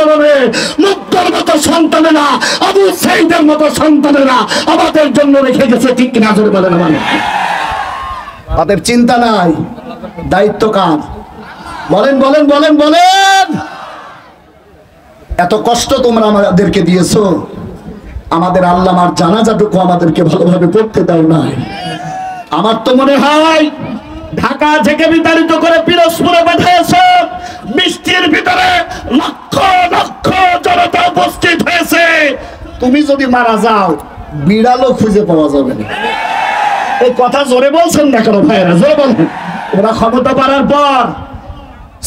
কারণে মুক্তার মতো সন্তানেরা, আবু সাইদের মতো সন্তানেরা আমাদের জন্য রেখে গেছে। ঠিক কিনা জোরে বলেন। তাদের চিন্তা নাই, দায়িত্ব কার? বলেন বলেন বলেন বলেন। এত কষ্ট তোমরা আমাদেরকে দিয়েছো, আমাদের আল্লামার জানাজাটুকু আমাদেরকে ভালোভাবে পড়তে দাও নাই। আমার তো মনে হয় ঢাকা থেকে বিতাড়িত করে পিরোজপুরে পাঠিয়েছে, বৃষ্টির ভিতরে লক্ষ লক্ষ জনতা উপস্থিত হয়েছে। তুমি যদি মারা যাও বিড়ালও খুঁজে পাওয়া যাবে না। এই কথা জোরে বলছেন না কেন ভাইয়েরা? জোরে বলেন। ওরা ক্ষমতা পাওয়ার পর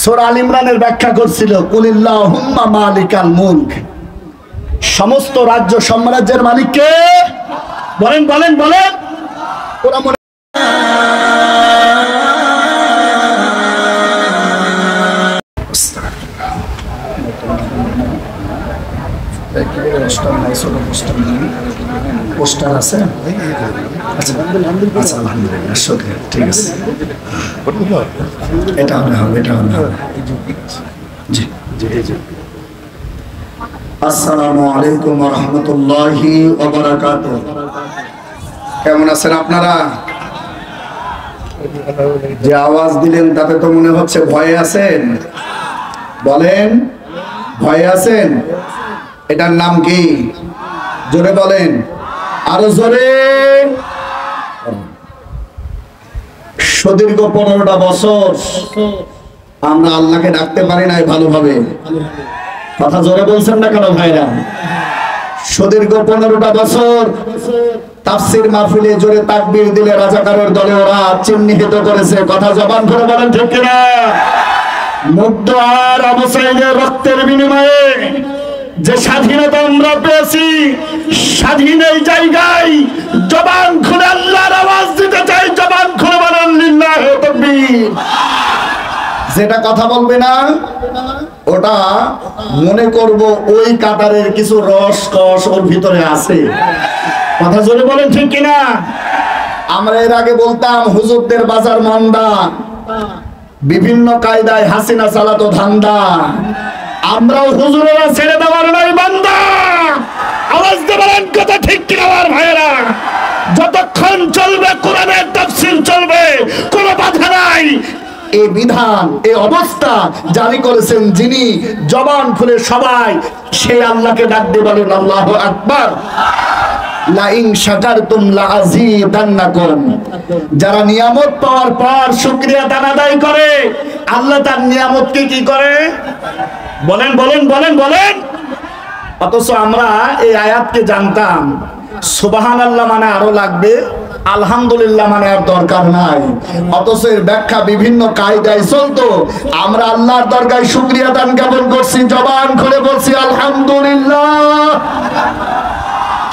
সূরা আল ইমরানের ব্যাখ্যা করছিল, কুলিল্লাহুম্মা মালিকাল মুলক, সমস্ত রাজ্য সাম্রাজ্যের মালিক কে? বলেন বলেন বলেন। ওরা মনে পোস্টার আছে? আচ্ছা আলহামদুলিল্লাহ, ঠিক আছে, এটা হলে হবে, এটা হলে হবে। জি জি জি। আসসালামু আলাইকুম ওয়া রাহমাতুল্লাহি ওয়া বারাকাতুহু। কেমন আছেন আপনারা? যে আওয়াজ দিলেন তাতে তো মনে হচ্ছে ভয়ে আছেন। বলেন, ভয়ে আছেন? এটার নাম কি? জোরে বলেন, আরো জোরে। সুদীর্ঘ 15টা বছর আমরা আল্লাহকে ডাকতে পারি নাই ভালোভাবে। কথা জোরে বলছেন না কেন ভাইরা? সুদীর্ঘ 15টা বছর তাফসীর মাহফিলে জোরে তাকবীর দিলে রাজাকারের দলে ওরা চিহ্নিত করেছে। কথা জবান ধরে বলেন, ঠিক কিনা? মুগ্ধ আর আবু সাঈদের রক্তের বিনিময়ে যে স্বাধীনতা আমরা পেয়েছি, স্বাধীন এই জায়গায় জবান খুলে আল্লাহর আওয়াজ দিতে চাই। জবান খুলে বলেন লিল্লাহি তাকবীর। যেটা কথা বলবে না ওটা মনে করব ওই কাতারের কিছু রস কস ওর ভিতরে আছে। কথা জোরে বলেন, ঠিক কিনা? আমরা এর আগে বলতাম হুজুরদের বাজার মন্দা, বিভিন্ন কায়দায় হাসিনা চালাতো ধান্দা। আমরাও হুজুরেরা ছেড়ে দেওয়ার নয় বান্দা। আওয়াজ দিয়ে বলেন কথা ঠিক কিনা আমার ভাইয়েরা? যতক্ষণ চলবে কোরআনের তাফসীর চলবে, কোনো বাধা নাই। এই বিধান, এই অবস্থা জারি করেছেন যিনি, জবান খুলে সবাই সেই আল্লাহকে ডাক দিয়ে বলেন আল্লাহু আকবার। লাইন শাকারতুম লাযীদান্নাকুম। যারা নিয়ামত পাওয়ার পর শুকরিয়া আদায় করে, আল্লাহ তার নিয়ামতকে কি করে? বলেন বলেন বলেন বলেন। অথচ আমরা এই আয়াতকে জানতাম সুবহানাল্লাহ মানে আরো লাগবে, আলহামদুলিল্লাহ মানে আর দরকার নাই। অথচ এর ব্যাখ্যা বিভিন্ন কায়দায় চলতো। আমরা আল্লাহর দরগায় শুকরিয়া দান জ্ঞাপন করছি, জবান খুলে বলছি আলহামদুলিল্লাহ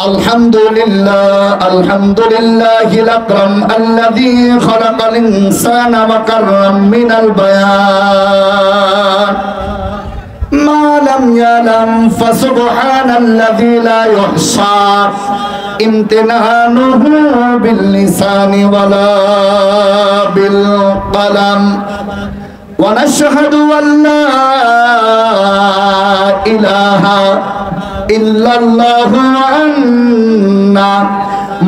আলহামদুলিল্লাহ আলহামদুলিল্লাহিল আকরাম আল্লাযী খালাকাল ইনসানা ওয়া কাররাম মিনাল বায়ান মা লাম ইয়ালাম ফাসুবহানাল্লাযী লা ইহসা ইমতিনানুহু বিল লিসানি ওয়ালা বিল কলম ওয়া নাশহাদু আল্লা ইলাহা ইল্লাল্লাহু আন্না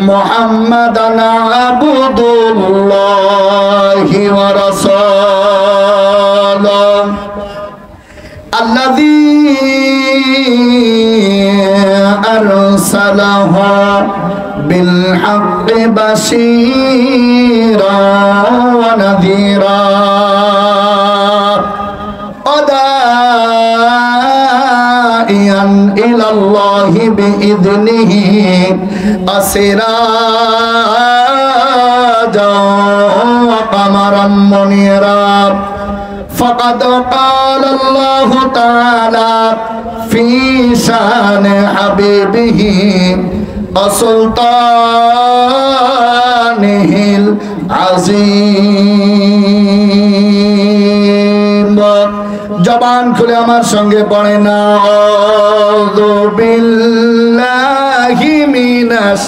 মুহাম্মাদান আবদুল্লাহি ওয়া রাসূলুহু আল্লাযী আরসালাহু বিল হাক্কি বাশীরা ওয়া নাযীরা ইলাল্লাহি বিইذনিহি আসিরাজাও ওয়া কামারাম মুনীরা ফাকাদ ক্বালা আল্লাহু তাআলা ফি শানি হাবিবিহি ওয়া সুলতানিহিল আযীম। জবান খুলে আমার সঙ্গে পড়ে না আউযু বিল্লাহি মিনাশ।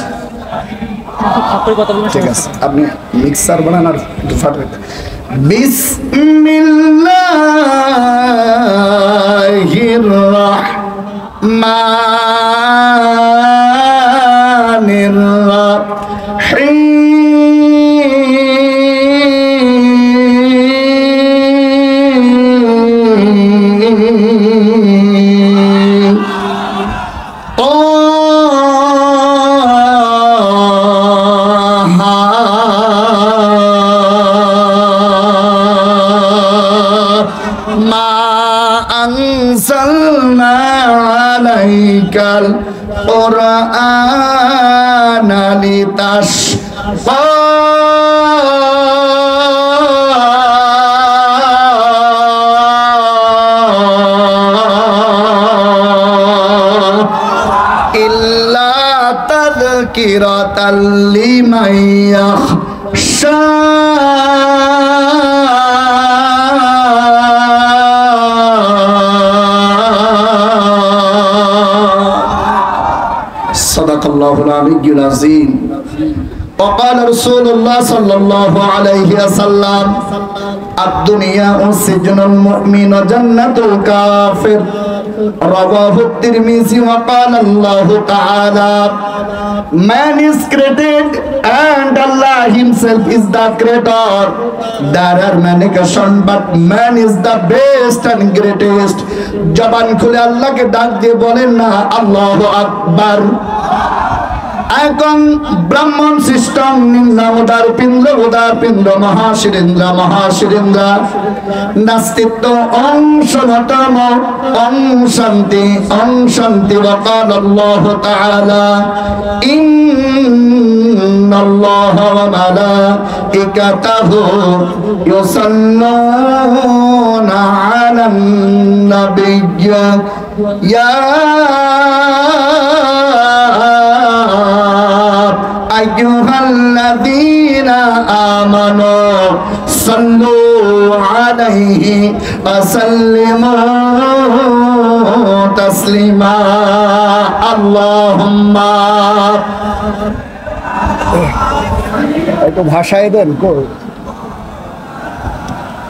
ঠিক আছে, আপনি মিক্সার বানান আর ফাটবে। বিসমিল্লাহির আনসালনা আলাইকাল কুরআনা লিতাশকা ইল্লা তাযকিরাতাল লিমান ইয়াখশা সাদাকাল্লাহুল আলিয়্যুল আযীম। وقال رسول الله صلى الله عليه وسلم الدنيا سجن المؤمن وجنة الكافر رواه الترمذي وقال الله تعالى man is created and Allah himself is the creator. There are many conditions but man is the best and greatest. জবান খুলে আল্লাহকে ডাক দিয়ে বলেন না আল্লাহু আকবার। এখন ব্রাহ্মণ সিস্টেম নিম্নামদার পিণ্ড উদার পিণ্ড মহাশিরেন্দ্র মহাশিরেন্দ্র নাস্তিত্ব অংশতম অংশান্তি অংশান্তি ওয়াকাল আল্লাহ তাআলা ইন্নাল্লাহা ওয়া মালাইকাতাহু ইউসাল্লুনা আলান নাবিয়্য ইয়া আইয়ুহাল্লাযীনা আমানু সাল্লু আলাইহি ওয়া সাল্লিমু তাসলিমা আল্লাহুম্মা। একটু ভাষায় দেন কই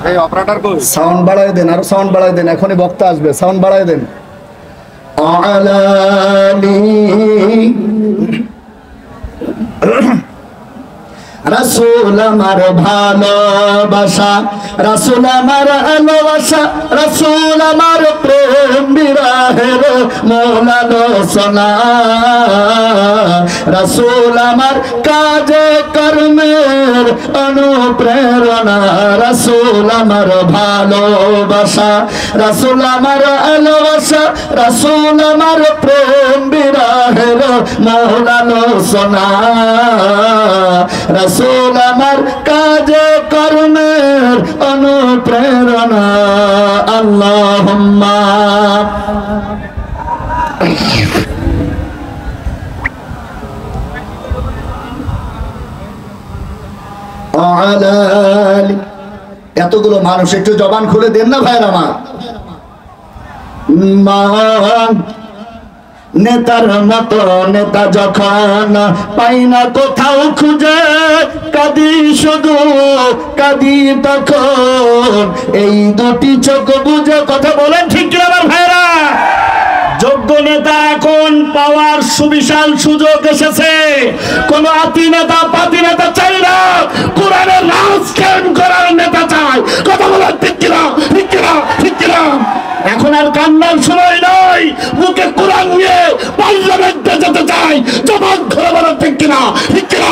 এই অপারেটর কই সাউন্ড বাড়ায় দেন, আর সাউন্ড বাড়ায় দেন, এখনই বক্তা আসবে, সাউন্ড বাড়ায় দেন। আলালি রাসূল আমার ভালোবাসা, রাসূল আমার ভালোবাসা, রাসূল আমার প্রেম বিরহের মৌলালোচনা, রাসূল আমার কাজে কর্মের অনুপ্রেরণা, রাসূল আমার ভালোবাসা, রাসূল আমার ভালোবাসা, রাসূল আমার প্রেম বিরহের মৌলালোচনা, রাসূল আমার কাজে কর্মের অনুপ্রেরণা আল্লাহুম্মা। এতগুলো মানুষ একটু জবান খুলে দেন না ভাইরা আমার। নেতার মতো নেতা যখন পাই না কোথাও খুঁজে, কাঁদি শুধু কাঁদি তখন এই দুটি চোখ বুঝে। কথা বলেন ঠিক কি আমার ভাইরা? যোগ্য নেতা এখন পাওয়ার সুবিশাল সুযোগ এসেছে। কোন আতি নেতা পাতি নেতা চাই না, কোরআনের রাজ কায়েম করার নেতা চাই। কথা বলেন ঠিক কিনা ঠিক কিনা ঠিক কিনা? এখন আর কান্নার সময় নয়, মুখে কোরআন নিয়ে পার্লামেন্টে যেতে চাই। জবান খুলে বলেন ঠিক কিনা ঠিক কিনা?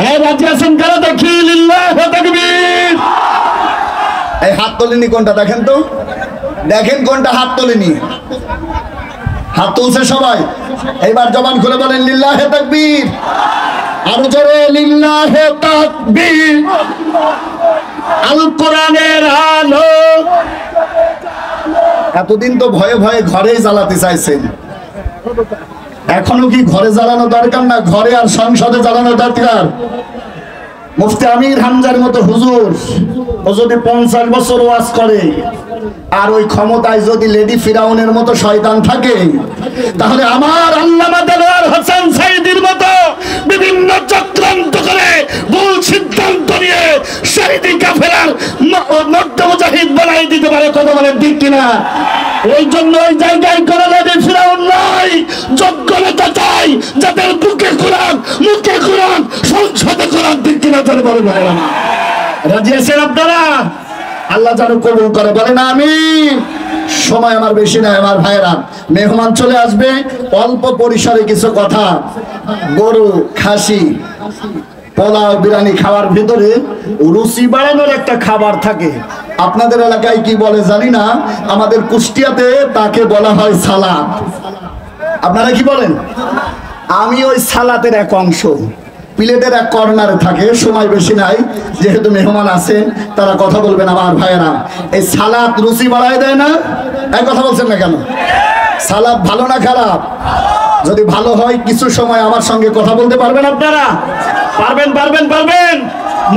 এই রাজি আছেন কারা দেখি? লিল্লাহি তাকবীর। এই হাত তোলেনি কোনটা দেখেন তো, দেখেন কোনটা হাত তোলেনি। হাত তুলছে সবাই। এইবার জবান খুলে বলেন লিল্লাহি তাকবীর। আরো জোরে লিল্লাহি তাকবীর। আল কোরআনের আলো। এতদিন তো ভয়ে ভয়ে ঘরেই জ্বালাতে চাইছেন, এখনো কি ঘরে জ্বালানো দরকার না? ঘরে আর সংসদে জ্বালানো দরকার। মুফতি আমির হামজার মতো হুজুর ও যদি 50 বছর ওয়াজ করে আর ওই ক্ষমতায় যদি লেডি ফিরাউনের মতো শয়তান থাকে, তাহলে আমার আল্লামা দেলোয়ার হোসেন সাইদির মতো বিভিন্ন চক্রান্ত করে ভুল সিদ্ধান্ত নিয়ে শহীদি কাফেলার মধ্যে মুজাহিদ বানাই দিতে পারে। কথা বলেন ঠিক কিনা? এই জন্য ওই জায়গায় কোনো লেডি ফিরাউন নয়, যোগ্য নেতা চাই যাদের বুকে কোরআন, মুখে কোরআন, সংসদে কোরআন। ঠিক কিনা চলে বলে ভাইরা? রাজি আছেন আপনারা? আল্লাহ যেন কবুল করে, বলেন আমিন। সময় আমার বেশি নাই আমার ভাইরা, মেহমান চলে আসবে। অল্প পরিসরে কিছু কথা, গরু খাসি পোলাও বিরিয়ানি খাওয়ার ভিতরে রুচি বাড়ানোর একটা খাবার থাকে। আপনাদের এলাকায় কি বলে জানি না, আমাদের কুষ্টিয়াতে তাকে বলা হয় সালাদ। আপনারা কি বলেন? আমি ওই সালাতের এক অংশ, প্লেটের এক কর্নারে থাকে, সময় বেশি নাই, যেহেতু মেহমান আছেন তারা কথা বলবেন আমার ভাইয়েরা। এই সালাদ রুচি বাড়ায় দেয় না? এক কথা বলছেন না কেন? সালাদ ভালো না খারাপ? যদি ভালো হয় কিছু সময় আমার সঙ্গে কথা বলতে পারবেন আপনারা? পারবেন পারবেন পারবেন।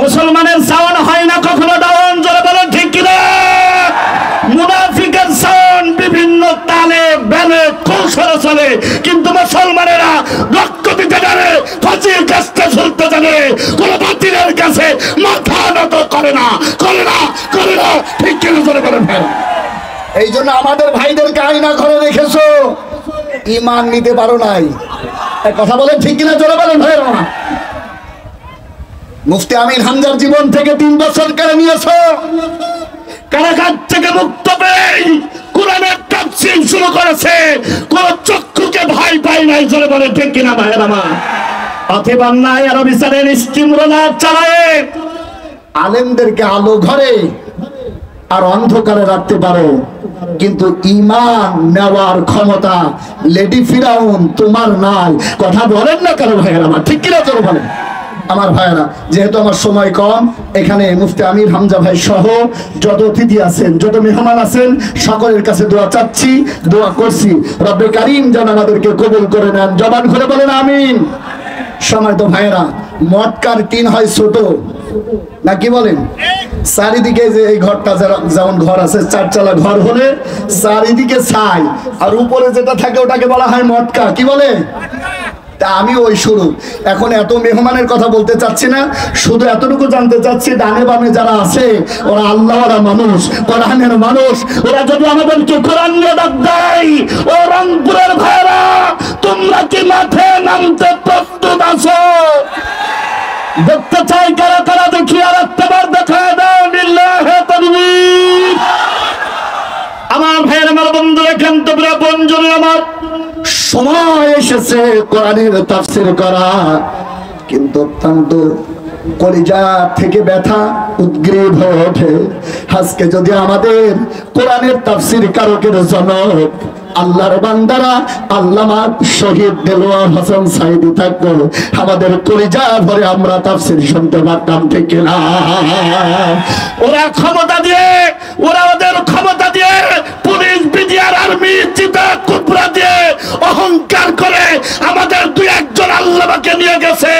মুসলমানের সাউন্ড হয় না কখনো ডাউন, জোরে বলেন ঠিক কিনা? মুনাফিকের সাউন্ড বিভিন্ন তালে বেলে কৌশলে চলে, কিন্তু মুসলমানেরা রক্ত দিতে জানে, ফাঁসির কাছতে ঝুলতে জানে, কোন বাতিলের কাছে মাথা নত করে না, করে না, করে না, ঠিক কিনা জোরে বলেন ভাই? এই জন্য আমাদের ভাইদেরকে আয়না ঘরে রেখেছো, ঈমান নিতে পারো নাই। কথা বলেন ঠিক কিনা জোরে বলেন ভাইরা? মুফতি আমির হামজার জীবন থেকে 3 বছর কেড়ে নিয়েছো, কারাগার থেকে মুক্ত পেয়ে কোরআনের তাফসীর শুরু করেছে, কোন চক্ষুকে ভয় পাই নাই, জোরে বলেন ঠিক কিনা ভাইরা? অথবা অন্যায় আর বিচারের স্টিম রোলার চালায় আলেমদেরকে আলো ঘরে আর অন্ধকারে রাখতে পারো, কিন্তু ঈমান নেওয়ার ক্ষমতা লেডি ফিরাউন তোমার নাই। কথা বলেন না কেন ভাইয়েরা আমার? ঠিক কিনা জোরে বলেন আমার ভাইয়েরা। যেহেতু আমার সময় কম, এখানে মুফতি আমির হামজা ভাই সহ যত অতিথি আছেন, যত মেহমান আছেন, সকলের কাছে দোয়া চাচ্ছি, দোয়া করছি, রব্বে কারীম যেন আমাদেরকে কবুল করে নেন। জবান খুলে বলেন আমিন। সময় তো ভাইয়েরা, মটকার টিন হয় ছোট না, কি বলেন? চারিদিকে যে এই ঘরটা যেমন ঘর আছে, 4 চালা ঘর হলে চারিদিকে ছাই, আর উপরে যেটা থাকে ওটাকে বলা হয় মটকা, কি বলে? তা আমি ওই শুরু। এখন এত মেহমানের কথা বলতে চাচ্ছি না, শুধু এতটুকু জানতে চাচ্ছি, ডানে বামে যারা আছে ওরা আল্লাহওয়ালা মানুষ, কোরআনের মানুষ, ওরা যদি আমাদেরকে কোরআন নিয়ে ডাক দেয়, ও রংপুরের ভাইরা তোমরা কি মাঠে নামতে প্রস্তুত আছো? দেখতে চাই কারা কারা, দেখি আর একবার দেখায় দাও। লিল্লাহি তাকবীর। আমার ভাইয়ের, আমার বন্ধুরা, কান্তপুরা বঞ্জনে আমার সময় এসেছে কোরআনের তাফসীর করা, কিন্তু অত্যন্ত কলিজা থেকে ব্যথা উদ্গ্রীব হয়ে ওঠে। আজকে যদি আমাদের কোরআনের তাফসীর কারকের জনক আল্লাহর বান্দারা আল্লামা শহীদ দেলোয়ার হোসেন সাইদি থাকতো, আমাদের কলিজা ভরে আমরা তাফসীর শুনতে পারতাম, ঠিক না? ওরা ক্ষমতা দিয়ে, ওরা ওদের ক্ষমতা দিয়ে, পুলিশ, বিডিআর, আর্মি, চিতা কুবরা দিয়ে অহংকার করে আমাদের 2-1 জন আল্লাহকে নিয়ে গেছে,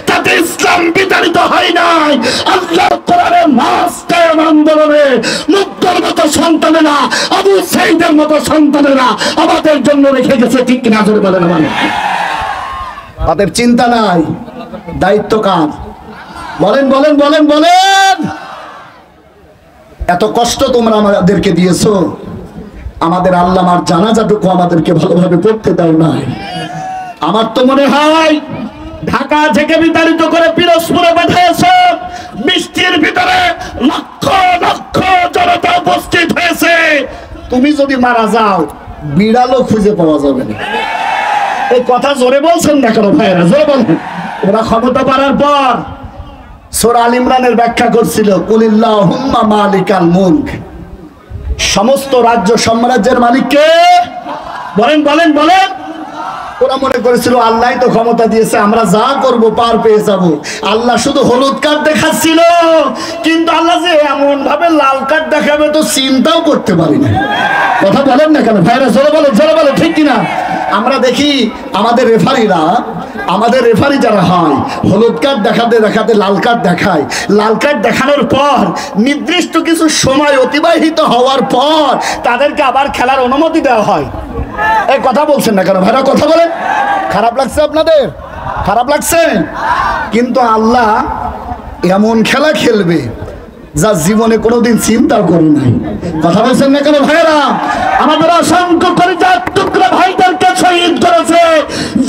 তাতে ইসলাম বিতাড়িত হয় নাই। আল্লাহর কোরআনের মাস কায়েম আন্দোলনে মুক্তর মতো সন্তানেরা, আবু সাইদের মতো সন্তানেরা আমাদের জন্য রেখে গেছে, ঠিক কিনা জোরে বলেন? তাদের চিন্তা নাই, দায়িত্ব কার? বলেন বলেন বলেন বলেন। এত কষ্ট তোমরা আমাদেরকে দিয়েছো, আমাদের আল্লামার জানাজাটুকু আমাদেরকে ভালোভাবে পড়তে দাও নাই। আমার তো মনে হয় ঢাকা থেকে বিতাড়িত করে পিরোজপুরে পাঠিয়েছো, বৃষ্টির ভিতরে লক্ষ লক্ষ জনতা উপস্থিত হয়েছে। তুমি যদি মারা যাও, বিড়ালও খুঁজে পাওয়া যাবে না। এই কথা জোরে বলছেন না কেন ভাইরা? জোরে বলেন। ওরা ক্ষমতা পাওয়ার পর সূরা আল ইমরানের ব্যাখ্যা করছিল, কুলিল্লাহুম্মা মালিকাল মুলক, সমস্ত রাজ্য সাম্রাজ্যের মালিক কে? বলেন বলেন বলেন। ওরা মনে করেছিল আল্লাহই তো ক্ষমতা দিয়েছে, আমরা যা করব পার পেয়ে যাব। আল্লাহ শুধু হলুদ কার্ড দেখাচ্ছিল, কিন্তু আল্লাহ যে এমন ভাবে লাল কার্ড দেখাবে তো চিন্তাও করতে পারি না। কথা বলেন না কেন ভাইরা? জোরে বলেন, জোরে বলেন, ঠিক কিনা? আমরা দেখি আমাদের রেফারিরা, আমাদের রেফারি যারা হয়, হলুদ কার্ড দেখাতে দেখাতে লাল কার্ড দেখায়। লাল কার্ড দেখানোর পর নির্দিষ্ট কিছু সময় অতিবাহিত হওয়ার পর তাদেরকে আবার খেলার অনুমতি দেওয়া হয়। এই কথা বলছেন না কেন ভাইরা? কথা বলেন। খারাপ লাগছে আপনাদের? খারাপ লাগছে? কিন্তু আল্লাহ এমন খেলা খেলবে যা জীবনে কোনোদিন চিন্তাও করি নাই। কথা বলছেন না কেন ভাইরা? আমাদের অসংখ্য কলিজার টুকরা ভাইদেরকে শহীদ করেছে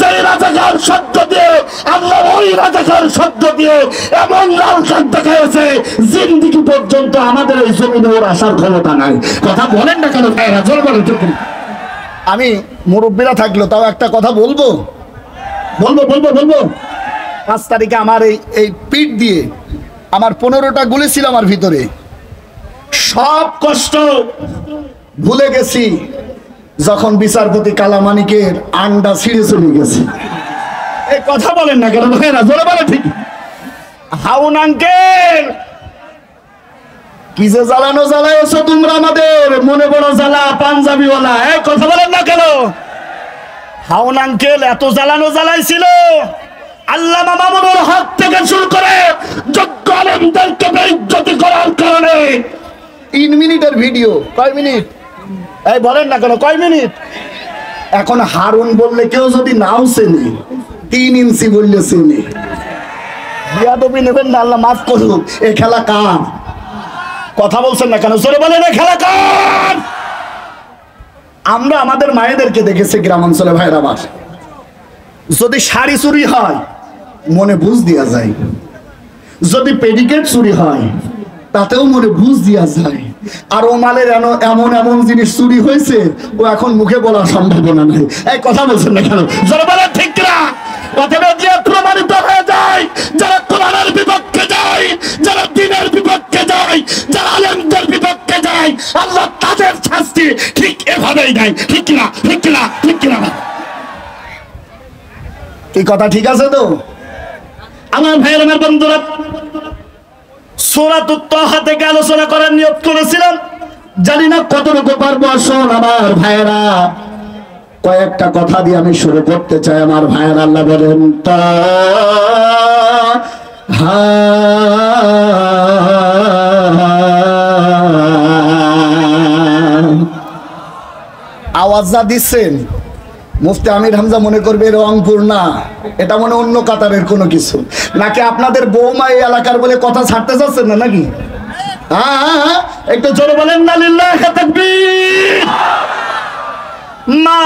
যেই রাজাকার শব্দ দিয়ে, আল্লাহ ওই রাজাকার শব্দ দিয়ে এমন লাল কার্ড দেখাইছে, জিন্দেগি পর্যন্ত আমাদের এই জমিনে ওর আসার ক্ষমতা নাই। কথা বলেন না কেন ভাইরা? জোর বলেন। আমি মুরব্বীরা থাকলো তাও একটা কথা বলবো বলবো বলবো বলবো 5 তারিখে আমার এই পিঠ দিয়ে আমার 15টা গুলি ছিল আমার ভিতরে। সব কষ্ট ভুলে গেছি যখন বিচারপতি কালামানিকের আন্ডা ছিঁড়ে চলে গেছে। এই কথা বলেন না কেন ভাইরা, জোরে বলে ঠিক। হাউন আঙ্কেল কি যে জ্বালানো জ্বালাইছো তোমরা আমাদের, মনে বড় জ্বালা পাঞ্জাবিওয়ালা। এই কথা বলেন না কেন? হাউন আঙ্কেল এত জ্বালানো জ্বালাইছিল, আল্লামা মামুনুল হক থেকে শুরু করে যোগ্য আলেমদেরকে বেইজ্জতি করার কারণে 3 মিনিটের ভিডিও। কয় মিনিট? এই বলেন না কেন কয় মিনিট? এখন হারুন বললে কেউ যদি নাও চেনে, 3 ইঞ্চি বললে চেনে। বিয়াদবি নেবেন না, আল্লাহ মাফ করুন। এ খেলা কার? কথা বলছেন না কেন? জোরে বলেন, এ খেলা কার? আমরা আমাদের মায়েদেরকে দেখেছি গ্রামাঞ্চলে ভাইরা আমার, যদি শাড়ি চুরি হয় মনে বুঝ দিয়া যায়, যদি পেডিকেট চুরি হয় তাতেও মনে বুঝ দিয়া যায়। আর ও মালের এমন এমন জিনিস চুরি হয়েছে ও এখন মুখে বলার সম্ভাবনা নাই। এই কথা বলছেন না কেন? যারা বলে ঠিক না, অথবা দিয়ে প্রমাণিত হয়ে যায় যারা কোরআনের বিপক্ষে যায়, যারা দ্বীনের বিপক্ষে যায়, যারা আলেমদের বিপক্ষে যায়, আল্লাহ তাদের শাস্তি ঠিক এভাবেই দেয়। ঠিক না? ঠিক না? ঠিক না? এই কথা ঠিক আছে তো? আমার ভাইয়ের আমার বন্ধুরা, সূরাতুত তাহা থেকে আলোচনা করার নিয়ত করেছিলাম, জানি না কতটুকু পারবো। আসুন আমার ভাইয়েরা, কয়েকটা কথা দিয়ে আমি শুরু করতে চাই। আমার ভাইয়েরা, আল্লাহ বলেন তাহা, আওয়াজ যা দিচ্ছেন মুফতি আমির হামজা মনে করবে রংপুর না, এটা মনে অন্য কাতারের কোনো কিছু নাকি। আপনাদের বৌমা এই এলাকার বলে কথা ছাড়তে চাচ্ছেন না নাকি? হ্যাঁ, একটু জোরে বলেন না লিল্লাহি তাকবীর। মা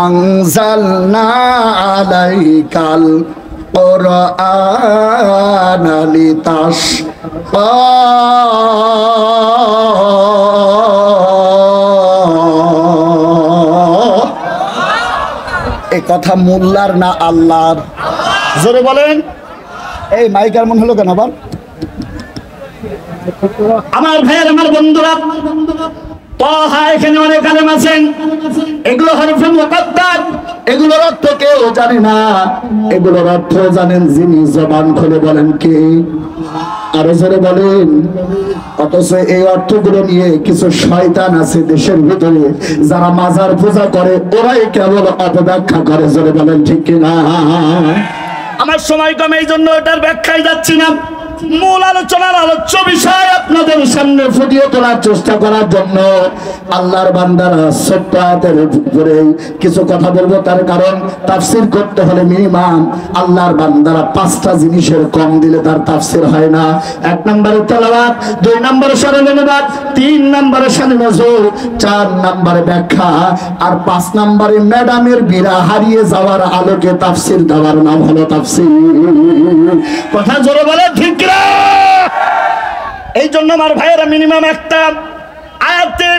আনজালনা আলাইকাল কুরআনা লিতাশকা, এই কথা মোল্লার না আল্লাহর? জোরে বলেন। এই মাইকার মন হলো কেন আবার? আমার ভাইয়ের আমার বন্ধুরা, তাহা এখানে অনেক আলেম আছেন, এগুলো হরফে মুকাদ্দার, এগুলোর অর্থ কেউ জানে না। এগুলোর অর্থ জানেন যিনি, জবান খুলে বলেন কে? আরো জোরে বলেন। অথচ এই অর্থগুলো নিয়ে কিছু শয়তান আছে দেশের ভিতরে, যারা মাজার পূজা করে, ওরাই কেবল অপব্যাখ্যা করে। জোরে বলেন ঠিক কিনা? আমার সময় কম, এই জন্য এটার ব্যাখ্যায় যাচ্ছি না। মূল আলোচনার আলোচ্য বিষয় আপনাদের সামনে ফুটিয়ে তোলার চেষ্টা করার জন্য আল্লাহর বান্দারা ছোট্ট আয়াতের উপরে কিছু কথা বলবো। তার কারণ তাফসীর করতে হলে মিনিমাম আল্লাহর বান্দারা 5টা জিনিসের কম দিলে তার তাফসীর হয় না। 1 নম্বরে তেলাওয়াত, 2 নম্বরে সরল অনুবাদ, 3 নম্বরে শানে নজুল, 4 নম্বরে ব্যাখ্যা, আর 5 নম্বরে ম্যাডামের বিরা হারিয়ে যাওয়ার আলোকে তাফসীর দেওয়ার নাম হলো তাফসীর। কথা জোরে বলে ঠিক। এই জন্য আমার ভাইয়েরা, মিনিমাম একটা আয়াতে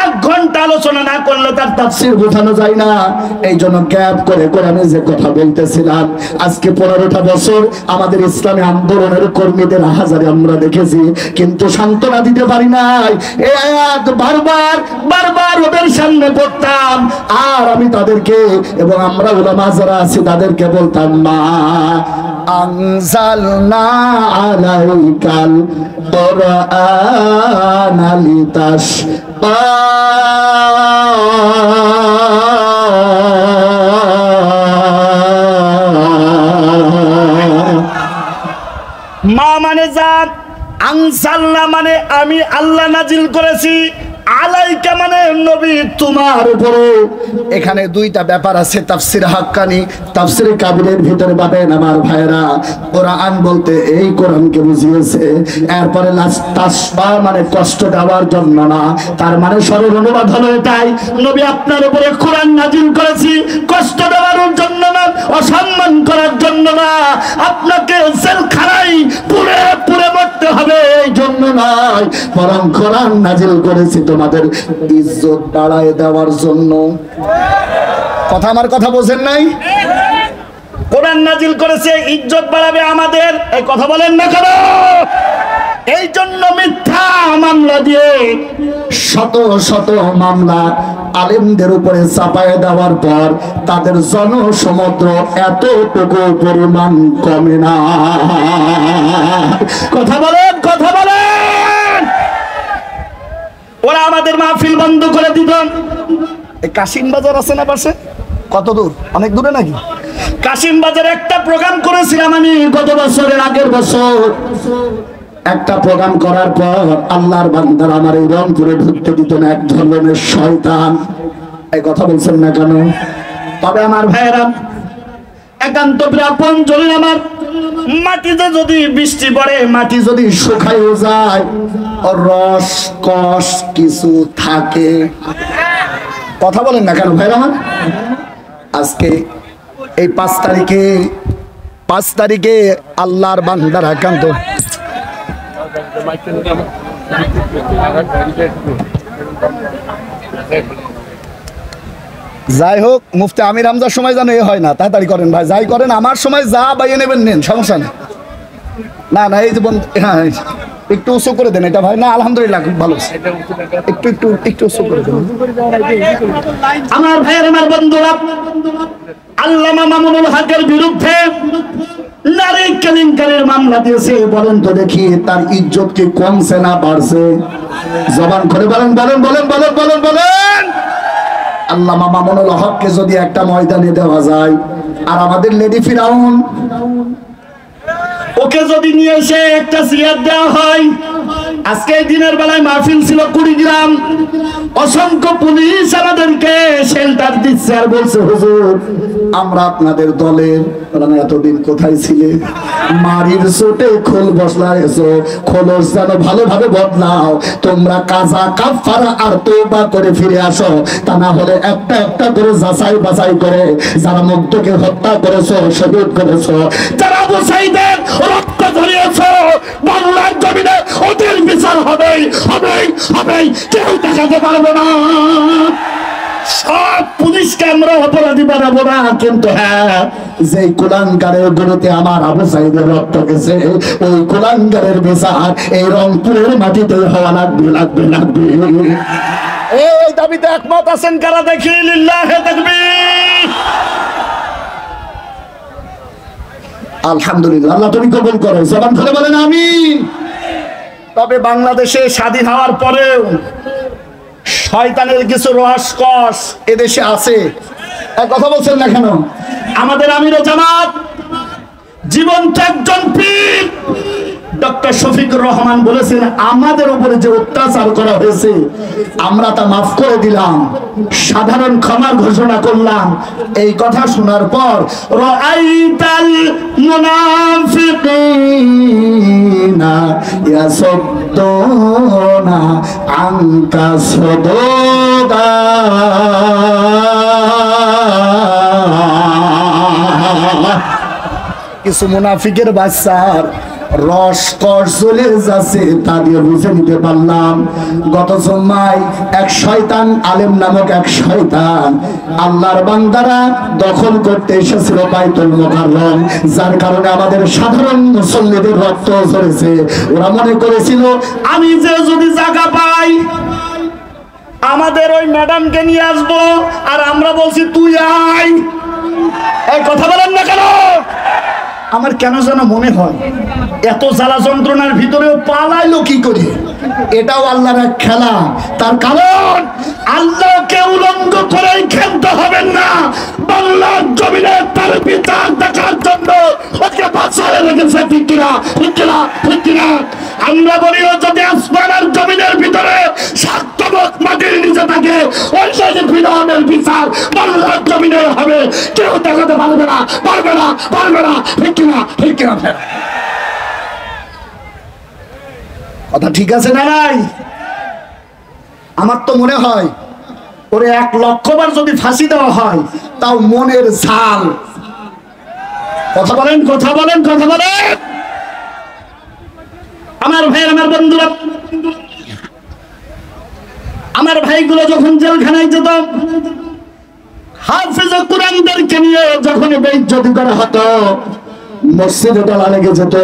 1 ঘন্টা আলোচনা না করলে তার তাফসীর বোঝানো যায় না। এই জন্য গ্যাপ করে আমি যে কথা বলতেছিলাম, আজকে 15টা বছর আমাদের ইসলামী আন্দোলনের কর্মীদের হাজারে আমরা দেখেছি, কিন্তু সান্ত্বনা দিতে পারি নাই। এই আয়াত বারবার ওদের সামনে পড়তাম, আর আমি তাদেরকে এবং আমরা উলামা যারা আছি তাদেরকে বলতাম, মা আনজালনা আলাইকাল কুরআনা লিতাশকা, মা মানে জান, আনজালনা মানে আমি আল্লাহ নাজিল করেছি, আলাইকা মানে নবী তোমার উপরে। এখানে 2টা ব্যাপার আছে, তাফসীর হাক্কানি, তাফসীর কাবিরের ভিতরে পাবেন আমার ভাইরা। কোরআন বলতে এই কোরআনকে বুঝিয়েছে, এরপরে তাসবা মানে কষ্ট দেওয়ার জন্য না, তার মানে সরল অনুবাদ হলো এটাই, নবী আপনার উপরে কোরআন নাজিল করেছি কষ্ট দেওয়ার জন্য না, অসম্মান করার জন্য না, আপনাকে জেলখানায় পুড়ে পুড়ে মরতে হবে এই জন্য নয়, বরং কোরআন নাজিল করেছি তোমাদের ইজ্জত বাড়ায় দেওয়ার জন্য। কথা আমার কথা বোঝেন নাই? কোরআন নাজিল করেছে ইজ্জত বাড়াবে আমাদের, এই কথা বলেন না কেন? এই জন্য মিথ্যা মামলা দিয়ে শত শত মামলা আলেমদের উপরে চাপায় দেওয়ার পর তাদের জনসমুদ্র এতটুকু পরিমাণ কমে না। কথা বলেন, কথা বলেন। ওরা আমাদের মাহফিল বন্ধ করে দিত। এই কাশিম বাজার আছে না পাশে? কত দূর? অনেক দূরে নাকি? কাশিম বাজারে একটা প্রোগ্রাম করেছিলাম আমি গত বছরের আগের বছর। একটা প্রোগ্রাম করার পর আল্লাহর বান্দারা আমার এই রংপুরে ঢুকতে দিত না, এক ধরনের শয়তান। এই কথা বলছেন না কেন? তবে আমার ভাইয়েরা, একান্ত আপন জন্য আমার মাটিতে যদি বৃষ্টি পড়ে, মাটি যদি শুকাইও যায়, রস কষ কিছু থাকে। কথা বলেন না কেন ভাইরা আমার? আজকে এই 5 তারিখে আল্লাহর বান্দারা একান্ত যাই হোক, মুফতি আমির হামজার সময় যেন এ হয় না, তাড়াতাড়ি করেন ভাই, যাই করেন আমার সময় যা বাইয়ে নেবেন নেন, সমস্যা নেই। না না, এই যে হ্যাঁ একটু উঁচু করে দেন এটা ভাই। না আলহামদুলিল্লাহ খুব ভালো, একটু একটু একটু উঁচু করে দেন। আমার ভাইয়ের, আমার বন্ধুরা, আল্লামা মামুনুল হকের বিরুদ্ধে নারী কেলেঙ্কারির মামলা দিয়েছে। বলেন তো দেখি তার ইজ্জত কি কমছে না বাড়ছে? জবান করে বলেন, বলেন বলেন বলেন বলেন বলেন। আল্লামা মামুনুল হককে যদি একটা ময়দানে দেওয়া যায়, আর আমাদের লেডি ফিরাউন ওকে যদি নিয়ে এসে একটা চেয়ার দেওয়া হয়, আজকে দিনের বেলায় মাহফিল ছিল কুড়িগ্রাম, অসংখ্য পুলিশ আমাদেরকে শেল্টার দিচ্ছে আর বলছে হুজুর আমরা আপনাদের দলের। এতদিন কোথায় ছিলে? মারির চোটে খোল বসলাইছো, খোলস যেন ভালোভাবে বদলাও। তোমরা কাজা কাফারা আর তওবা করে ফিরে আসো, তা না হলে একটা একটা করে যাচাই বাছাই করে যারা মুগ্ধকে হত্যা করেছো, শহীদ করেছো, যারা আবু সাঈদের রক্ত ঝরিয়েছো, বাংলার জমিনে ওদের বিচার হবেই হবেই হবেই, কেউ দেখাতে পারবে না। সব পুলিশকে আমরা অপরাধী বানাবো না, কিন্তু হ্যাঁ যে কুলাঙ্গারের গুরুতে আমার আবু সাঈদের রক্ত গেছে, ওই কুলাঙ্গারের বিচার এই রংপুরের মাটিতে হওয়া লাগবে লাগবে লাগবে। এই দাবিতে একমত আছেন কারা দেখি? লিল্লাহে তাকবীর। আলহামদুলিল্লাহ, আল্লাহ তুমি কবুল করো, জবান করে বলেন আমিন। তবে বাংলাদেশে স্বাধীন হওয়ার পরেও শয়তানের কিছু রসকস এদেশে আছে। কথা বলছেন না কেন? আমাদের আমিরুল জামাত জীবন্ত একজন পীর ডক্টর শফিকুর রহমান বলেছেন, আমাদের উপরে যে অত্যাচার করা হয়েছে আমরা তা মাফ করে দিলাম, সাধারণ ক্ষমার ঘোষণা করলাম। এই কথা শোনার পর রাআইতাল মুনাফিকিনা ইয়াসুদ্দুনা আনকা সুদুদা। কিছু মুনাফিকের বাচ্চার রস কর চলে যাচ্ছে, তা দিয়ে বুঝে নিতে পারলাম। গত জুম্মায় এক শয়তান আলেম নামক এক শয়তান আল্লাহর বান্দারা দখল করতে এসেছিল বাইতুল মুকাররম, যার কারণে আমাদের সাধারণ মুসল্লিদের রক্ত ঝরেছে। ওরা মনে করেছিল আমি যে যদি জায়গা পাই আমাদের ওই ম্যাডামকে নিয়ে আসবো, আর আমরা বলছি তুই আয়। এই কথা বলেন না কেন? আমার কেন যেন মনে হয় এত জ্বালা যন্ত্রণার ভিতরেও পালাইলো কি করে? এটাও আল্লাহর এক খেলা। তার কারণ আল্লাহকে উলঙ্গ করে খেলতে হবেন না, বাংলার জমিনে তার বিচার দেখার জন্য ওকে বাঁচায় রেখেছে। ঠিক কিনা? ঠিক কিনা? ঠিক কিনা? আমরা বলিও যদি আসমানের জমিনের ভিতরে স্বার্থবোধ মাটির নিচে থাকে, ওই যে ফিরআউনের বিচার বাংলার জমিনে হবে, কেউ দেখাতে পারবে না, পারবে না, পারবে না। ঠিক কিনা? ঠিক কিনা? কথা ঠিক আছে না নাই? আমার তো মনে হয় ওরে 1 লক্ষ বার যদি ফাঁসি দেওয়া হয় তাও মনের ঝাল। কথা বলেন, কথা বলেন, কথা বলেন। আমার ভাই, আমার বন্ধুরা, আমার ভাইগুলো যখন জেলখানায় যেত হাফেজে কোরআনদেরকে নিয়ে যখন বেইজ্জতি করা হতো, মসজিদে তালা লেগে যেত,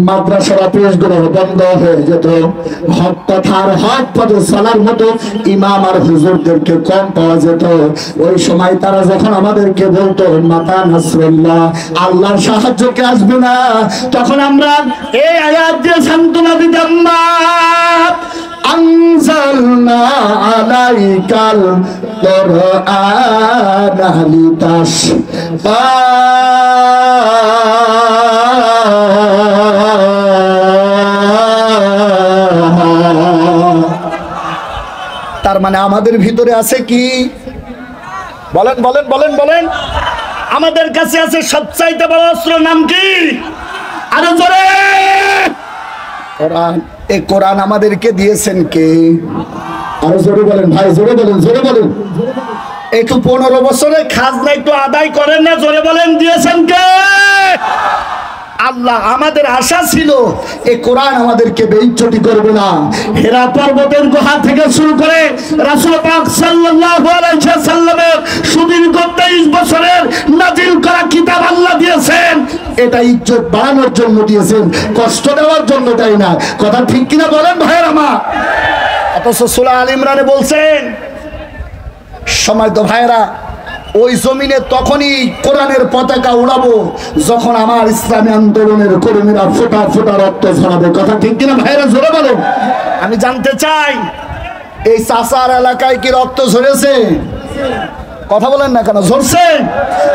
মাদ্রাসার অফিসগুলো বন্ধ হয়ে যেত, হক কথার হক পথে চলার মতো ইমাম আর হুজুরদেরকে কম পাওয়া যেত। ওই সময় তারা যখন আমাদেরকে বলতো মাতা নাসরুল্লাহ, আল্লাহর সাহায্য কে আসবে না, তখন আমরা এই আয়াত দিয়ে সান্ত্বনা দিতাম, মা আনজালনা আলাইকাল কুরআনা লিতাশকা। তার মানে আমাদের ভিতরে আছে কি? বলেন বলেন বলেন বলেন। আমাদের কাছে আছে সবচাইতে বড় অস্ত্র, নাম কি? আরো জোরে। কোরআন। এই কোরআন আমাদেরকে দিয়েছেন কে? আরো জোরে বলেন ভাই, জোরে বলেন, জোরে বলেন। একটু 15 বছরে খাজনা একটু আদায় করেন না, জোরে বলেন দিয়েছেন কে? আল্লাহ। আমাদের আশা ছিল এই কোরআন আমাদেরকে বেইজ্জতি করবে না। হেরা পর্বতের গুহা থেকে শুরু করে রাসূল পাক সাল্লাল্লাহু আলাইহি ওয়াসাল্লামের সুদীর্ঘ 23 বছরের নাজিল করা কিতাব আল্লাহ দিয়েছেন, এটা ইজ্জত বাড়ানোর জন্য দিয়েছেন, কষ্ট দেওয়ার জন্য তাই না। কথা ঠিক কিনা বলেন ভাইয়ের আমার? অথচ সূরা আল ইমরানে বলছেন, সময় তো ভাইয়েরা, ওই জমিনে তখনই কোরআনের পতাকা উড়াবো যখন আমার ইসলামী আন্দোলনের কর্মীরা ফোঁটা ফোঁটা রক্ত ঝরাবে। কথা ঠিক কিনা ভাইরা, জোরে বলেন। আমি জানতে চাই, এই চাচার এলাকায় কি রক্ত ঝরেছে? কথা বলেন না কেন, ঝরছে?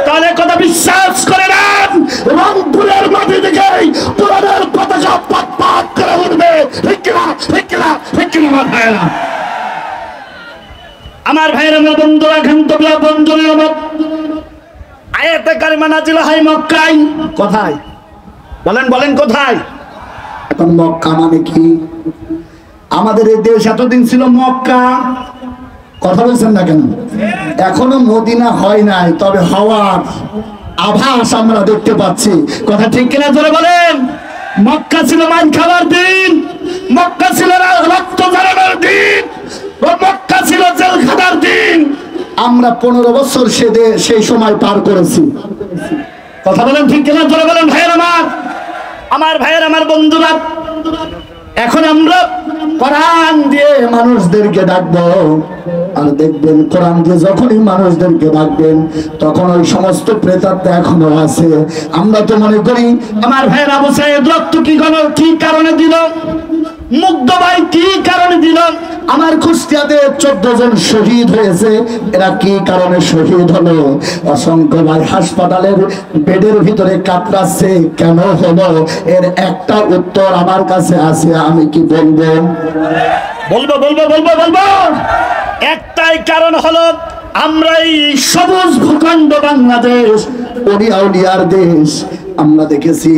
তাহলে কথা বিশ্বাস করে নেন, রংপুরের মাটি থেকে কোরআনের পতাকা পাত পাত করে উঠবে। ঠিক কিনা, ঠিক কিনা, ঠিক কিনা আমার ভাইরা? আমার ভাইরা, আমার বন্ধুরা, খান্তবিয়া বন্ধুরা, আয়াতে কারিমা নাজিল হয় মক্কায়। কোথায়? বলেন বলেন, কোথায়? এখন মক্কা মানে কি? আমাদের এই দেশ এতদিন ছিল মক্কা। কথা বলছেন না কেন? এখনো মদিনা হয় নাই, তবে হওয়ার আভাস আমরা দেখতে পাচ্ছি। কথা ঠিক কিনা জোরে বলেন। মক্কা ছিল মাইন খাবার দিন, মক্কা ছিল রক্ত ঝরানোর দিন, মক্কা ছিল জেলখানার দিন। আমরা 15 বছর সেই সময় পার করেছি। কথা বলেন ঠিক কিনা জোরে বলেন ভাইয়ের আমার। আমার ভাইয়ের, আমার বন্ধুরা, এখন আমরা কোরআন দিয়ে মানুষদেরকে ডাকবো। আর দেখবেন কোরআন দিয়ে যখনই মানুষদেরকে ডাকবেন তখন ওই সমস্ত প্রেতাত্মা এখনো আছে। আমরা তো মনে করি আমার ভাইয়ের আবু সাইদ রক্ত কি কারণে দিল, মুগ্ধ ভাই কি কারণে দিল, আমার কুষ্টিয়াতে 14 জন শহীদ হয়েছে, এরা কি কারণে শহীদ হলো? অসংখ্য ভাই হাসপাতালের বেডের ভিতরে কাতরাচ্ছে, কেন হলো? এর একটা উত্তর আমার কাছে আছে, আমি কি বলবো? বলবো বলবো বলবো বলবো। একটাই কারণ হলো, আমরা এই সবুজ ভূখণ্ড বাংলাদেশ, ওলিয়া উলিয়ার দেশ। আমরা দেখেছি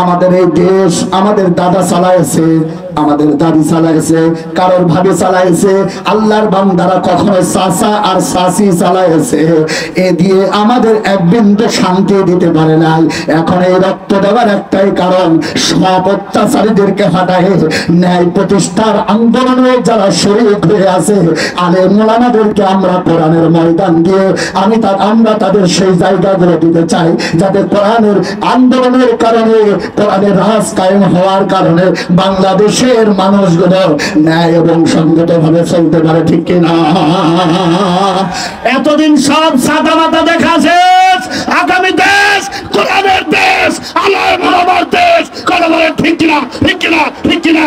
আমাদের এই দেশ আমাদের দাদা চালাইছে, আমাদের দাদি চালাইছে, কারোর ভাবে চালাইছে। আল্লাহর বান্দারা কখনো চাচা আর চাচি চালাইছে, এ দিয়ে আমাদের এক বিন্দু শান্তি দিতে পারে নাই। এখন এই রক্ত দেওয়ার একটাই কারণ, সব অত্যাচারীদেরকে হটায় ন্যায় প্রতিষ্ঠার আন্দোলনে যারা শরীক হয়ে আছে, আলেম ওলামাদেরকে আমরা কোরআনের ময়দান দিয়ে আমরা তাদের সেই জায়গাগুলো দিতে চাই, যাতে কোরআনের আন্দোলনের কারণে, কোরআনের রাজ কায়েম হওয়ার কারণে বাংলাদেশের মানুষগুলো ন্যায় এবং সংগত ভাবে চলতে পারে। ঠিক কিনা? এতদিন সব সাদা মাথা দেখা শেষ, আগামী দেশ কোরআনের দেশ, আলেম ওলামার দেশ। কথা বলে ঠিক কিনা, ঠিক কিনা, ঠিক কিনা?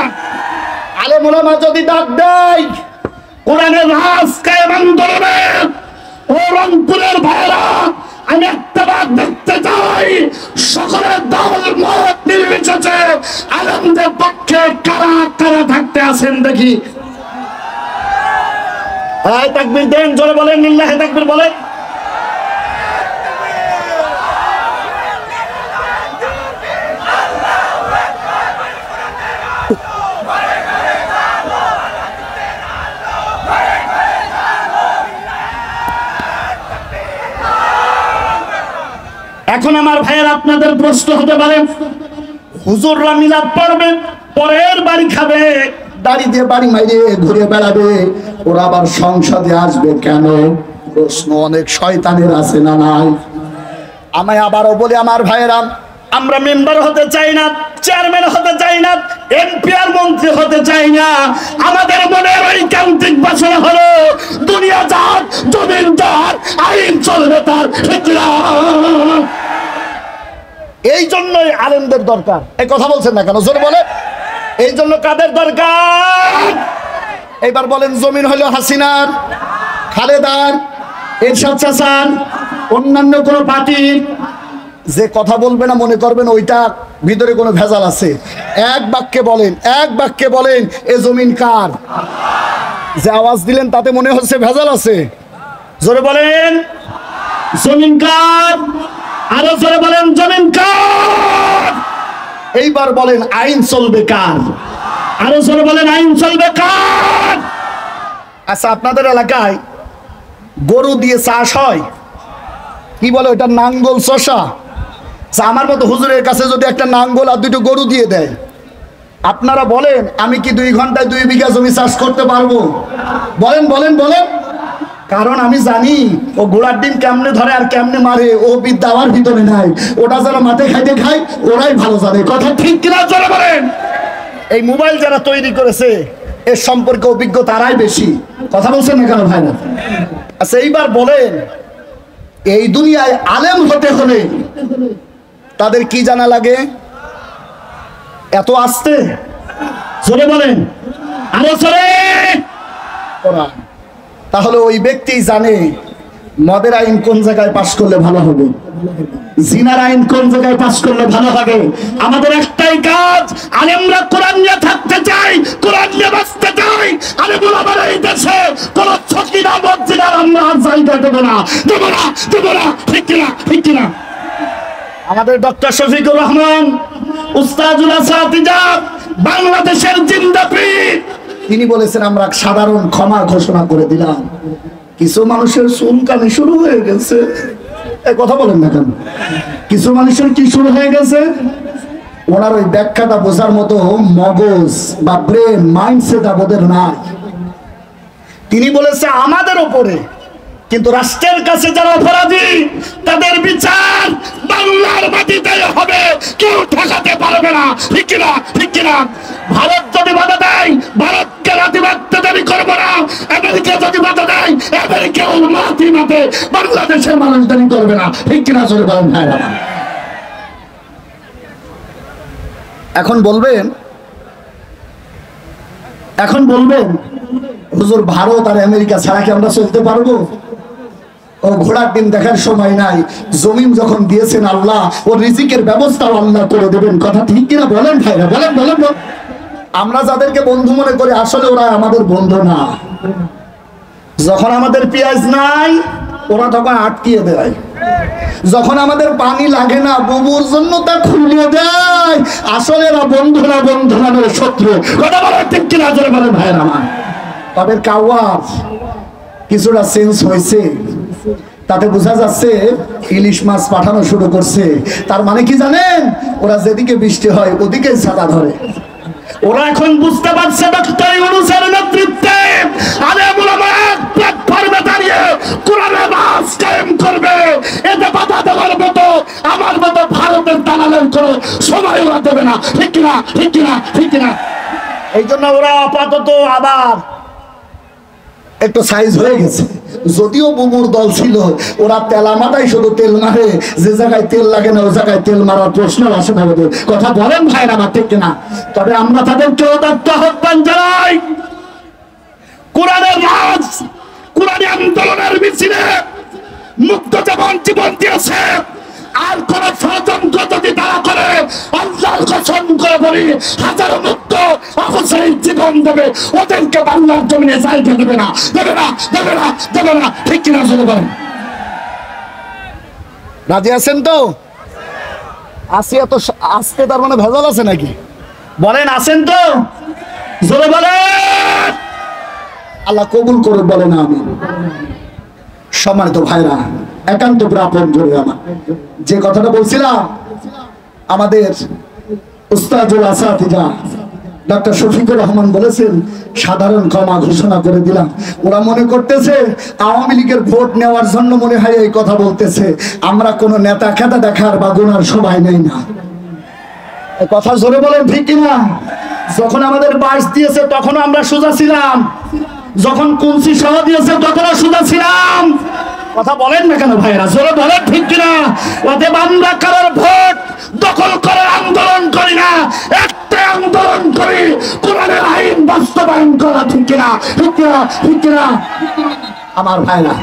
আলেম ওলামা যদি ডাক দেয় কোরআনের রাজ কায়েম আন্দোলনে, ও রংপুরের ভাইরা, আমি একটা বার দেখতে চাই সকলের দল মত নির্বিশেষে আলেমদের পক্ষে কারা কারা থাকতে আছেন দেখি। তাকবীর দেন, জোরে বলেন, লিল্লাহি তাকবীর বলেন। এখন আমার ভাইয়ের, আপনাদের প্রশ্ন হতে পারে, হুজুররা মিলাদ পড়বেন, পরের বাড়ি খাবে, দাড়ি দিয়ে বাড়ি মাইরে ঘুরে বেড়াবে, ওরা আবার সংসদে আসবে কেন? প্রশ্ন অনেক শয়তানের আছে না নাই? আমি আবারও বলি আমার ভাইয়েরা, আমরা মেম্বার হতে চাই না, চেয়ারম্যান হতে চাই না, এমপি আর মন্ত্রী হতে চাই না। আমাদের মনের ঐকান্তিক বাসনা হলো দুনিয়া যার, জমিন যার, আইন চলবে তার। এই জন্যই আলেমদের দরকার। এই কথা বলছেন না কেন? জোরে বলে। এই জন্য কাদের দরকার? এইবার বলেন, জমিন হলো হাসিনার, খালেদার, এরশাদ চাচার, অন্যান্য কোন পার্টি? যে কথা বলবে না মনে করবেন ওইটা ভিতরে কোনো ভেজাল আছে। এক বাক্যে বলেন, এক বাক্যে বলেন, এ জমিন কার? যে আওয়াজ দিলেন তাতে মনে হচ্ছে ভেজাল আছে। জোরে বলেন, জমিন কার? আরো জোরে বলেন, জমিন কার? এইবার বলেন, আইন চলবে কার? আরো জোরে বলেন, আইন চলবে কার? আচ্ছা, আপনাদের এলাকায় গরু দিয়ে চাষ হয়, কি বলে ওটা? নাঙ্গল চষা। আমার মতো হুজুরের কাছে যদি একটা নাঙ্গল আর দুটো গরু দিয়ে দেয়, আপনারা বলেন আমি কি 2 ঘন্টায় 2 বিঘা জমি চাষ করতে পারবো? বলেন বলেন বলেন। কারণ আমি জানি ও ঘোড়ার ডিম কেমনে ধরে আর কেমনে মারে, ও বিদ্যা আমার ভিতরে নাই। ওটা যারা মাঠে খাইতে খায় ওরাই ভালো জানে। কথা ঠিক কিনা যারা বলেন? এই মোবাইল যারা তৈরি করেছে এর সম্পর্কে অভিজ্ঞ তারাই বেশি। কথা বলছেন না কেন ভাই না? আচ্ছা, এইবার বলেন, এই দুনিয়ায় আলেম হতে হলে তাদের কি জানা লাগে? এত আসতে জোরে বলেন, আরো জোরে। তাহলে ওই ব্যক্তি জানে মদের আইন কোন জায়গায় পাশ করলে ভালো হবে, জিনার আইন কোন জায়গায় পাশ করলে ভালো হবে। আমাদের একটাই কাজ, আলেমরা কোরআন নিয়ে থাকতে চাই, কোরআন নিয়ে বাঁচতে চাই। আলেমরা আমার এই দেশে কোন ছকিনা মসজিদের আমরা জায়গা দেবো না, দেবো না, দেবো না। ঠিক কিনা? ঠিক কিনা? আমাদের ডক্টর শফিকুর রহমান, উস্তাদুল আসাতিজা, বাংলাদেশের জিন্দাপীর, তিনি বলেছেন আমরা সাধারণ ক্ষমা ঘোষণা করে দিলাম। কিছু মানুষের চুলকানি শুরু হয়ে গেছে। এই কথা বলেন না কেন? কিছু মানুষের কি শুরু হয়ে গেছে? ওনার ওই ব্যাখ্যাটা বোঝার মতো মগজ বা ব্রেন মাইন্ডসেট আমাদের নাই। তিনি বলেছে আমাদের উপরে, কিন্তু রাষ্ট্রের কাছে যারা অপরাধী তাদের বিচার বাংলার মাটিতে হবে, কেউ ঠেকাতে পারবে না। ঠিক কিনা? ঠিক কিনা? ভারত যদি বাধা দেয়, ভারতকে রাতি মারতে দেরি করবো না। আমেরিকা যদি বাধা দেয়, আমেরিকা মাটি মাতে বাংলাদেশের মানুষ দেরি করবে না। ঠিক কিনা? চলে বলেন ভাইরা। এখন বলবেন, এখন বলবেন হুজুর ভারত আর আমেরিকা ছাড়া কি আমরা চলতে পারবো? ও ঘোড়ার ডিম দেখার সময় নাই। জমিন যখন দিয়েছেন আল্লাহ, ও রিজিকের ব্যবস্থাও আল্লাহ করে দেবেন। কথা ঠিক কিনা বলেন ভাইরা? বলেন বলেন। আমরা যাদেরকে বন্ধু মনে করি আসলে ওরা আমাদের বন্ধু না। যখন আমাদের পেঁয়াজ নাই ওরা তখন আটকিয়ে দেয়, যখন আমাদের পানি লাগে না বুবুর জন্য তা খুলিয়ে দেয়। আসলে এরা বন্ধু না, বন্ধু না শত্রু। কথা বলেন ঠিক কিনা? জোরে বলেন ভাইরা আমার। তাদের কাওয়াজ কিছুটা চেঞ্জ হয়েছে, তাতে বোঝা যাচ্ছে ইলিশ মাছ পাঠানো শুরু করছে। তার মানে কি জানেন? ওরা যেদিকে বৃষ্টি হয় ওদিকে ছাতা ধরে। ওরা এখন বুঝতে পারছে ডক্টর ইউনূসের নেতৃত্বে আলেম ওলামা এক প্ল্যাটফর্মে দাঁড়িয়ে কোরআনের রাজ কায়েম করবে। এতে বাধা দেওয়ার মতো আমার মতো ভারতের দালালের কোনো সময় ওরা দেবে না। ঠিক কিনা? ঠিক কিনা? ঠিক কিনা? এই জন্য ওরা আপাতত আবার একটু সাইজ হয়ে গেছে। যদিও বুবুর দল ছিল, ওরা তেলা মাথায় শুধু তেল মারে, যে জায়গায় তেল লাগে না ওই জায়গায় তেল মারার প্রশ্ন আসে না ওদের। কথা বলেন ভাইরা আমার, ঠিক কিনা? তবে আমরা তাদেরকে আহ্বান জানাই, কোরআনের রাজ, কোরআনী আন্দোলনের মিছিলে মুক্ত যেমন জীবন দিয়েছে, আর কোন ষড়যন্ত্র যদি তারা করে আল্লাহর কসম করে বলি হাজারো মুক্ত অবশ্যই জীবন দেবে। ওদেরকে বাংলার জমিনে জায়গা দেবে না, দেবে না, দেবে না, দেবে না। ঠিক কিনা? শুরু করেন। রাজি আছেন তো? আসিয়া তো আজকে তার মানে ভেজাল আছে নাকি? বলেন আছেন তো? জোরে বলেন। আল্লাহ কবুল করে বলেন আমিন। সম্মানিত ভাইরা, একান্ত প্রাপন জোরে আমার যে কথাটা বলছিলাম, আমাদের উস্তাদুল আসাতিজা ডক্টর শফিকুর রহমান বলেছেন সাধারণ ক্ষমা ঘোষণা করে দিলাম। ওরা মনে করতেছে আওয়ামী লীগের ভোট নেওয়ার জন্য মনে হয় এই কথা বলতেছে। আমরা কোনো নেতা খেতা দেখার বা গোনার সবাই নেই না। কথা জোরে বলেন ঠিক কিনা? যখন আমাদের বাস দিয়েছে তখন আমরা সোজা ছিলাম, যখন কুলসি সহ দিয়েছে তখনও সোজা ছিলাম। কথা বলেন না কেন ভাইরা? জোরে বলেন ঠিক কিনা? অতএব আমরা কারোর ভোট দখল করার আন্দোলন করি না, একটা আন্দোলন করি কোরআনের আইন বাস্তবায়ন করা। ঠিক কিনা? ঠিক কিনা? ঠিক কিনা আমার ভাইরা?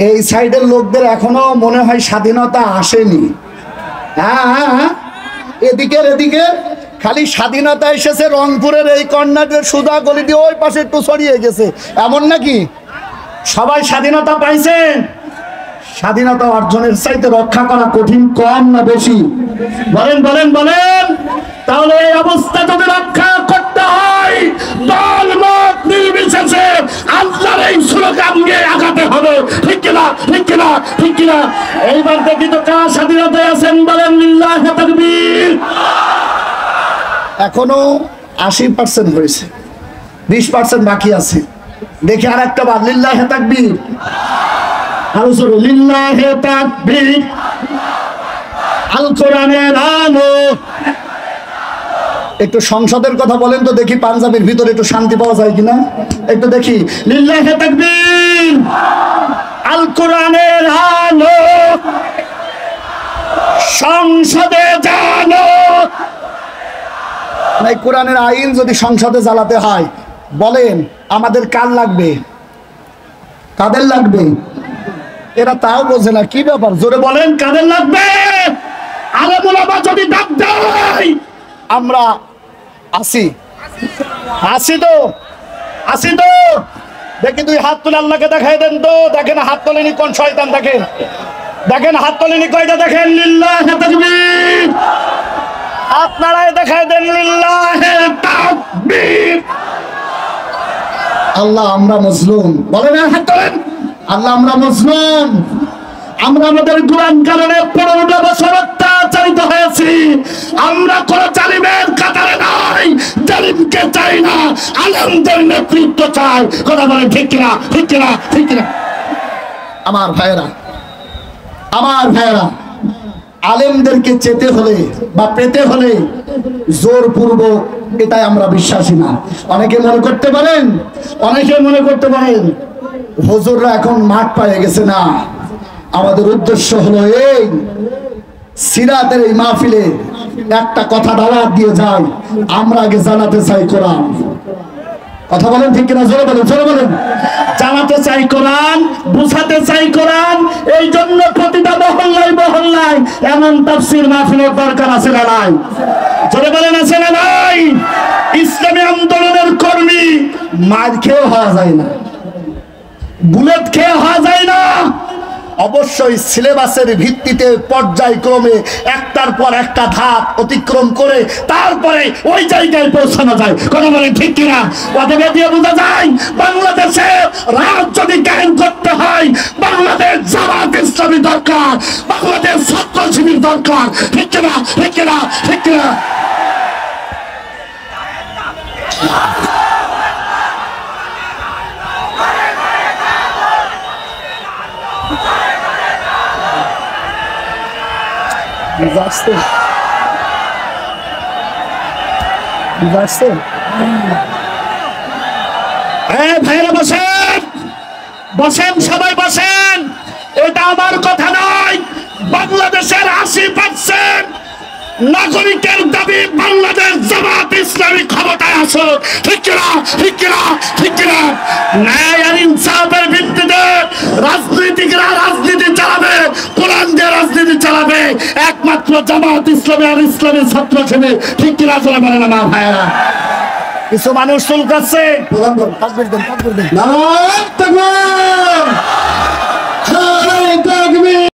এই সাইডের লোকদের এখনো মনে হয় স্বাধীনতা আসেনি। হ্যাঁ হ্যাঁ হ্যাঁ, এদিকে খালি স্বাধীনতা এসেছে রংপুরের এই কর্নারের সুদা গলি দিয়ে ওই পাশে একটু ছড়িয়ে গেছে, এমন নাকি? সবাই স্বাধীনতা পাইছেন? স্বাধীনতা অর্জনের চাইতে রক্ষা করা কঠিন, কম না বেশি? বলেন বলেন বলেন। তাহলে এই অবস্থা যদি রক্ষা করতে হয় দল মত নির্বিশেষে আল্লাহর এই স্লোগান নিয়ে আগাতে হবে। ঠিক কিনা? ঠিক কিনা? ঠিক কিনা? এইবার দেখি তো কার স্বাধীনতায় আছেন, বলেন লিল্লাহি তাকবীর। এখনো 80% হয়েছে, 20% বাকি আছে। দেখি আর একটা বার লিল্লাহি তাকবীর। আরো জোরে লিল্লাহি তাকবীর। আল কোরআনের আলো। একটু সংসদের কথা বলেন তো দেখি, পাঞ্জাবের ভিতরে একটু শান্তি পাওয়া যায় কিনা একটু দেখি। লিল্লাহি তাকবীর। আল কোরআনের আলো সংসদে জানো। এই কোরআনের আইন যদি সংসদে জ্বালাতে হয়, বলেন আমাদের কার লাগবে? কাদের লাগবে? এরা তাও বোঝে না, কি ব্যাপার? জোরে বলেন, কাদের লাগবে? আলেম ওলামা যদি ডাক দেয় আমরা আসি। আসি তো? আসি তো? দেখি দুই হাত তুলে আল্লাহকে দেখাই দেন তো। দেখেন হাত তোলেনি কোন শয়তান? দেখেন দেখেন হাত তোলেনি কয়টা? দেখেন লিল্লাহি তাকবীর। আপনারাই দেখাই দেন লিল্লাহি তাকবীর। আল্লাহ আমরা মজলুম, বলেন হাত তোলেন। আল্লাহ আমরা মজলুম, আমরা আমাদের কোরআন কারণে 15 বছর অত্যাচারিত হয়েছি। আমরা কোন জালিমের কাতারে নাই, জালিমকে চাই না, আলেমদের নেতৃত্ব চাই। কথা বলেন ঠিক কিনা? ঠিক কিনা? ঠিক কিনা আমার ভাইয়েরা? আমার ভাইয়েরা, আলেমদেরকে চেতে হলে বা পেতে হলে জোরপূর্বক, এটাই আমরা বিশ্বাসী না। অনেকে মনে করতে পারেন, অনেকে মনে করতে পারেন হুজুররা এখন মাঠ পেয়ে গেছে। না, আমাদের উদ্দেশ্য হলো এই সিরাতের এই মাহফিলে একটা কথা দাওয়াত দিয়ে যাই, আমরা আগে জানাতে চাই কোরআন। কথা বলেন ঠিক কিনা? জোরে বলেন, জোরে বলেন। জানাতে চাই কোরআন, বুঝাতে চাই কোরআন। এই জন্য প্রতিটা মহল্লায় মহল্লায় এমন তাফসীর মাহফিলের দরকার আছে না নাই? জোরে বলেন, আছে না নাই? ইসলামী আন্দোলনের কর্মী মার খেয়ে হওয়া যায় না, বুলেট খেয়ে হওয়া যায় না। অবশ্যই সিলেবাসের ভিত্তিতে পর্যায়ক্রমে একটার পর একটা ধাপ অতিক্রম করে তারপরে ওই জায়গায় পৌঁছানো যায়। কথা বলেন ঠিক কিনা? অতএব দিয়ে বোঝা যায় বাংলাদেশে রাত যদি কায়েম করতে হয় বাংলাদেশ জামাত ইসলামী দরকার, বাংলাদেশ ছাত্র শিবির দরকার। ঠিক কিনা? ঠিক কিনা? ঠিক কিনা? ভাইরা বসেন, বসেন, সবাই বসেন। এটা আমার কথা নয়, বাংলাদেশের 80% নাগরিকের দাবি বাংলাদেশ জামাত ইসলামী ক্ষমতায় আসুক। ঠিক কিনা? ঠিক কিনা? ঠিক কিনা? ন্যায় আর ইনসাফের ভিত্তিতে রাজনীতিকরা রাজনীতি চালাবে, কোরআন দিয়ে রাজনীতি চালাবে একমাত্র জামাত ইসলামী আর ইসলামী ছাত্র শিবির। ঠিক কিনা? চলে বলে না মা ভাইয়েরা? কিছু মানুষ চুলকাচ্ছে।